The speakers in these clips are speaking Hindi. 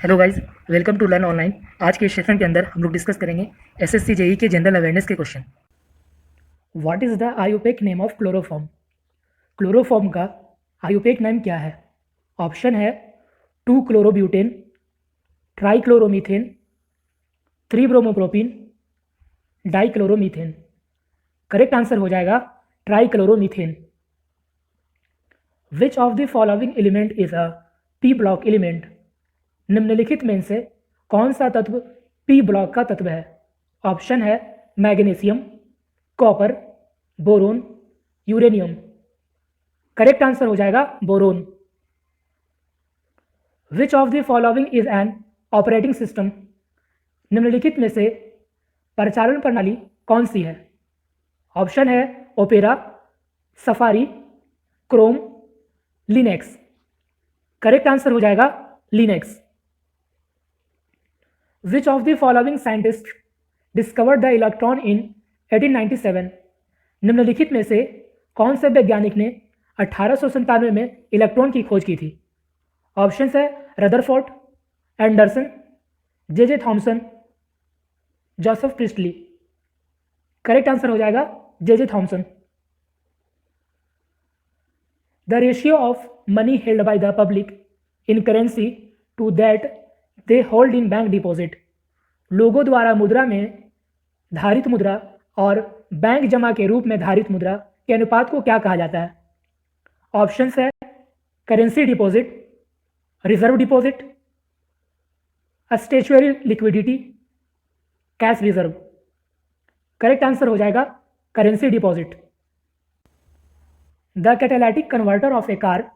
Hello guys, welcome to Learn Online. आज के सेशन के अंदर हम लोग डिस्कस करेंगे एसएससी जेई के जनरल अवेयरनेस के question. What is the IUPAC name of chloroform? Chloroform का आयुपेक नेम क्या है? ऑप्शन है 2 chlorobutane, trichloromethane, 3 bromopropene, dichloromethane. Correct answer हो जाएगा trichloromethane. Which of the following element is a p block element? निम्नलिखित में से कौन सा तत्व पी ब्लॉक का तत्व है? ऑप्शन है magnesium, copper, boron, uranium. Correct answer हो जाएगा boron. Which of the following is an operating system? निम्नलिखित में से परिचालन प्रणाली कौन सी है? ऑप्शन है opera, safari, Chrome, Linux. Correct answer हो जाएगा Linux. Which of the following scientists discovered the electron in 1897? निम्नलिखित में से कौन से वैज्ञानिक ने 1897 में इलेक्ट्रॉन की खोज की थी? ऑप्शन है Rutherford, Anderson, J Thomson, Joseph Priestley. Correct answer हो जाएगा J Thomson. The ratio of money held by the public in currency to that they hold in bank deposit. लोगों द्वारा मुद्रा में धारित मुद्रा और बैंक जमा के रूप में धारित मुद्रा के अनुपात को क्या कहा जाता है? ऑप्शन है currency deposit, reserve deposit, statutory liquidity, cash reserve. Correct answer हो जाएगा currency deposit. The catalytic converter of a car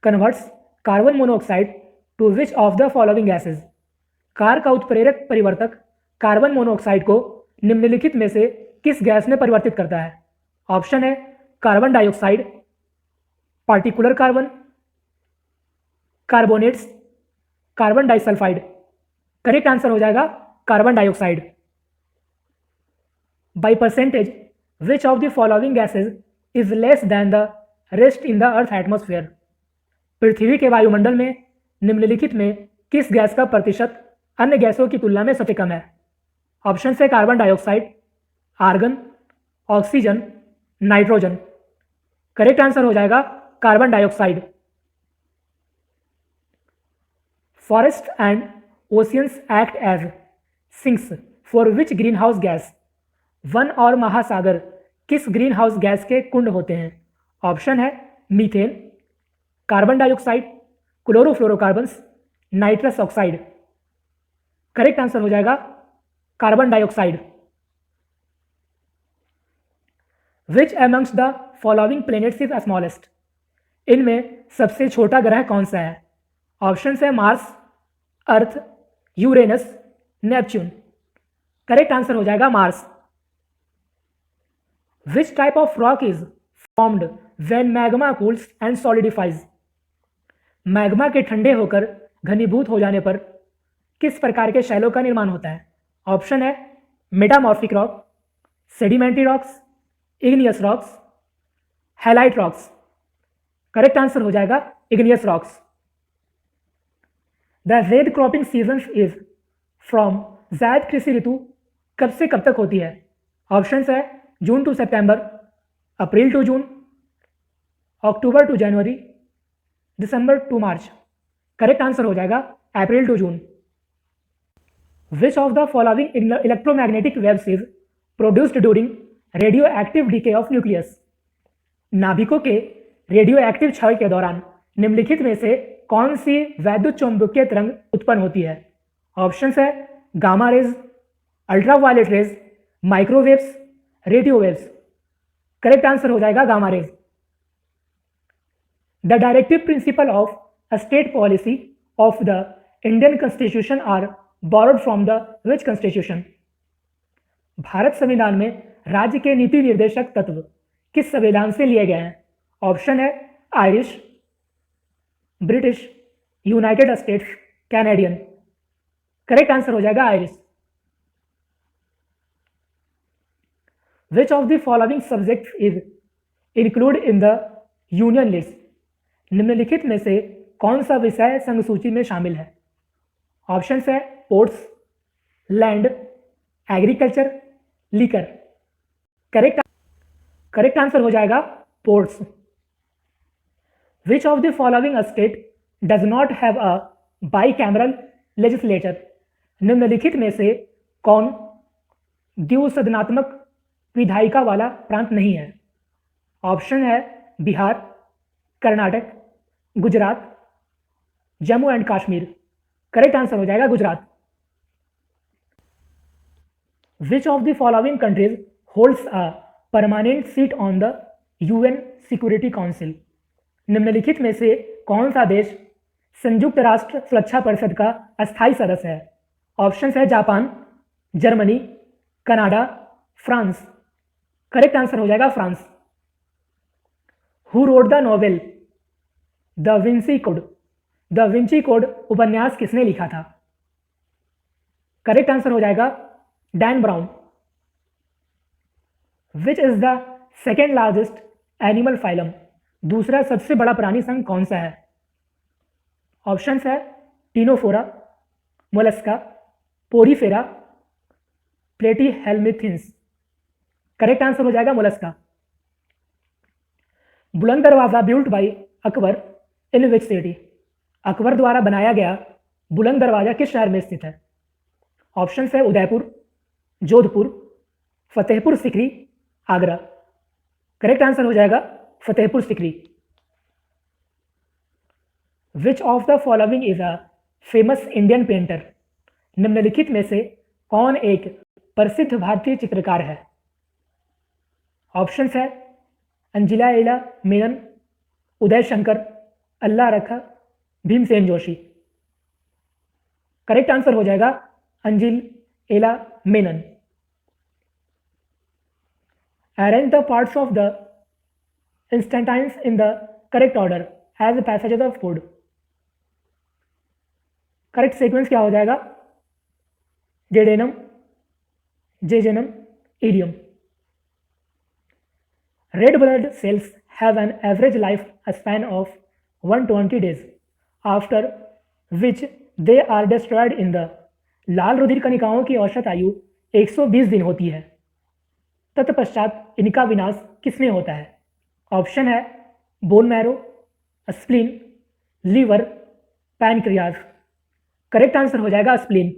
converts carbon monoxide to which of the following gases? Car का उत्प्रेरक परिवर्तक कार्बन मोनोऑक्साइड को निम्नलिखित में से किस गैस में परिवर्तित करता है? ऑप्शन है carbon dioxide, particular carbon, carbonates, carbon disulphide. Correct answer हो जाएगा carbon dioxide. By percentage which of the following gases is less than the rest in the earth atmosphere? पृथ्वी के वायुमंडल में निम्नलिखित में किस गैस का प्रतिशत अन्य गैसों की तुलना में सबसे कम है? ऑप्शन से carbon dioxide, argon, oxygen, nitrogen. Correct answer हो जाएगा carbon dioxide. Forest and oceans act as sinks for which greenhouse gas? वन और महासागर किस ग्रीन हाउस गैस के कुंड होते हैं? ऑप्शन है methane, carbon dioxide, chlorofluorocarbons, nitrous oxide. Correct answer हो जाएगा carbon dioxide. Which amongst the following planets is smallest? इनमें सबसे छोटा ग्रह कौन सा है? ऑप्शन है मार्स, अर्थ, यूरेनस, नेपच्यून। करेक्ट आंसर हो जाएगा Mars. Which type of rock is formed when magma cools and solidifies? Magma के ठंडे होकर घनीभूत हो जाने पर किस प्रकार के शैलों का निर्माण होता है? ऑप्शन है metamorphic rock, sedimentary rocks, igneous rocks, highlight rocks. Correct answer हो जाएगा igneous rocks. The red cropping season is from जायद कृषि ऋतु कब से कब तक होती है? ऑप्शन है June to September, April to June, October to January, December to March. Correct answer हो जाएगा April to June. Which of the following electromagnetic waves is produced during radio active decay of nucleus? नाभिकों के रेडियो एक्टिव क्षय के दौरान निम्नलिखित में से कौन सी वैद्युत चुंबकीय तरंग उत्पन्न होती है? ऑप्शन है gamma rays, ultraviolet rays, microwaves, radio waves. Correct answer हो जाएगा gamma rays. The directive principle of a state policy of the Indian Constitution are borrowed from the which Constitution? Bharat संविधान में राज्य के नीति निर्देशक तत्व किस संविधान से लिए गए हैं? ऑप्शन है Irish, British, United states, Canadian. Correct answer हो जाएगा Irish. Which of the following subject is include in the union list? निम्नलिखित में से कौन सा विषय संघ सूची में शामिल है? ऑप्शंस है ports, land, agriculture, liquor. Correct answer हो जाएगा ports. Which of the following state does not have a bicameral legislature? निम्नलिखित में से कौन द्विसदनात्मक विधायिका वाला प्रांत नहीं है? ऑप्शन है Bihar, Karnataka, Gujarat, Jammu and Kashmir. Correct answer हो जाएगा गुजरात। विच of the following countries holds a permanent seat on the UN security council? निम्नलिखित में से कौन सा देश संयुक्त राष्ट्र सुरक्षा परिषद का अस्थायी सदस्य है? ऑप्शंस है Japan, Germany, Canada, France. Correct answer हो जाएगा France. Who wrote the novel the Vinci code? The Vinci code उपन्यास किसने लिखा था? करेक्ट आंसर हो जाएगा Dan brown. Which is the second largest animal phylum? दूसरा सबसे बड़ा प्राणी संघ कौन सा है? ऑप्शंस है ctenophora, mollusca, porifera, platyhelminthes. Correct answer हो जाएगा mollusca. Buland Darwaza built by Akbar in which city? Akbar द्वारा बनाया गया बुलंद दरवाजा किस शहर में स्थित है? ऑप्शंस है उदयपुर, जोधपुर, फतेहपुर सिकरी, आगरा। करेक्ट आंसर हो जाएगा फतेहपुर सिकरी। विच of the following is a famous Indian painter? निम्नलिखित में से कौन एक प्रसिद्ध भारतीय चित्रकार है? ऑप्शंस है अंजिला एला मेनन, उदय शंकर, अल्लाह रखा, भीमसेन जोशी। करेक्ट आंसर हो जाएगा Anjolie Ela Menon. Arrange the parts of the intestines in the correct order as passages of food. Correct sequence क्या हो जाएगा? Duodenum, jejunum, ileum. Red blood cells have an average life span of 120 days, after which they are destroyed in the। लाल रुधिर कणिकाओं की औसत आयु 120 दिन होती है, तत्पश्चात इनका विनाश किसमें होता है? ऑप्शन है bone marrow, spleen, liver, pancreas. Correct answer हो जाएगा स्प्लीन।